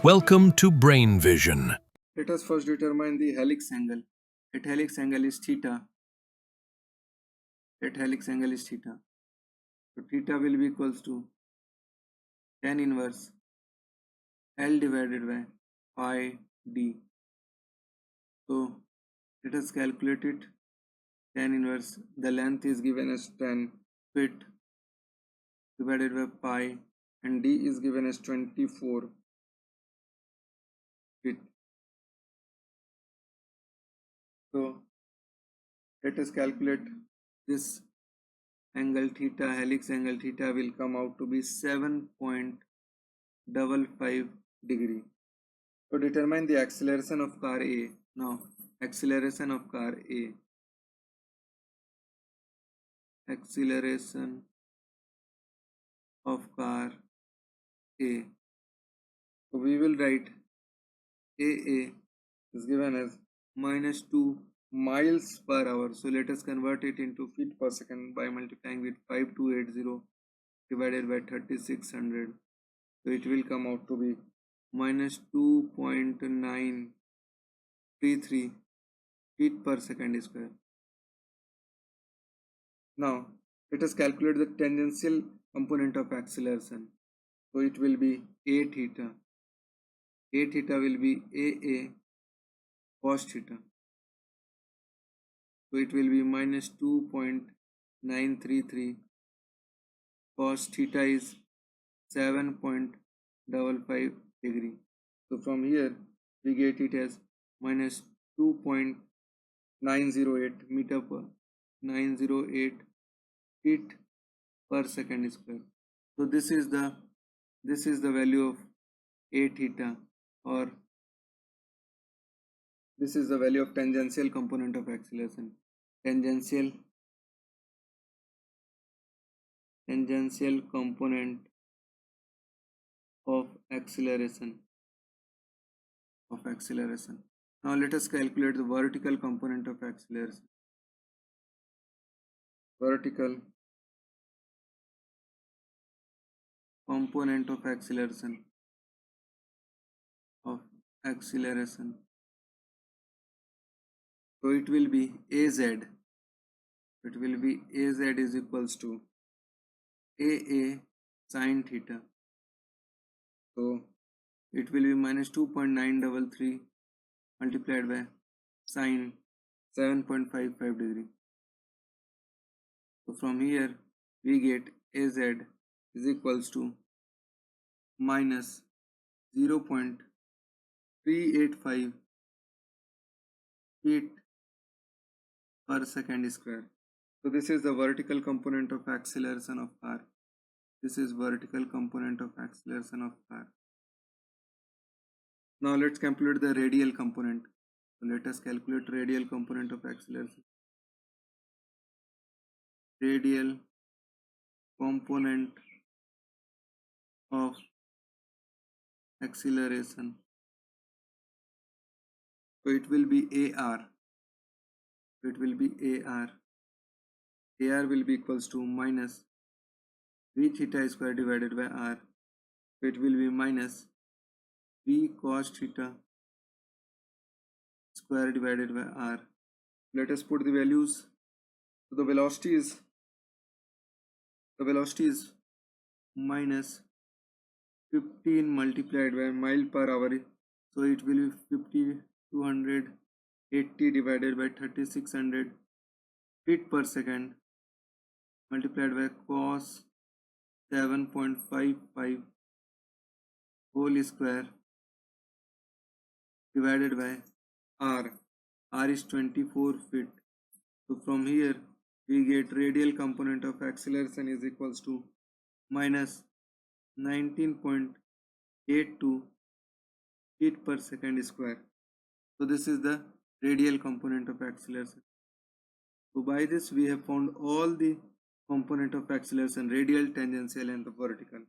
Welcome to Brain Vision. Let us first determine the helix angle. At helix angle is theta. At helix angle is theta. So theta will be equals to tan inverse L divided by pi d. So let us calculate it. Tan inverse, the length is given as 10 feet divided by pi, and d is given as 24 feet. So let us calculate this angle theta. Helix angle theta will come out to be 7.55 degree. To determine the acceleration of car A. Now, acceleration of car A. Acceleration of car A. So we will write AA is given as -2 miles per hour. So let us convert it into feet per second by multiplying with 5280 divided by 3600. So it will come out to be -2.933 feet per second square. Now let us calculate the tangential component of acceleration. So it will be A theta. A theta will be AA cos theta. So it will be -2.933 cos theta is 7.55 degree. So from here we get it as -2.908 meter per 908 feet per second square. So this is the value of A theta, or this is the value of tangential component of acceleration. Tangential component of acceleration. Now let us calculate the vertical component of acceleration. Vertical component of acceleration. So it will be AZ. Is equals to AA sin theta. So it will be -2.933 multiplied by sin 7.55 degree. So from here we get AZ is equals to minus 0.385 feet per second square. So this is the vertical component of acceleration of car. Now let's calculate the radial component. So let us calculate radial component of acceleration. Radial component of acceleration. So it will be AR. AR will be equals to minus V theta square divided by R. So it will be minus V cos theta square divided by R. Let us put the values. So the velocity is minus 15 multiplied by mile per hour. So it will be 5280 divided by 3600 feet per second multiplied by cos 7.55 whole square divided by R. R is 24 feet. So from here we get radial component of acceleration is equals to minus 19.82 feet per second square. So this is the radial component of acceleration. So by this we have found all the component of acceleration: radial, tangential and the vertical.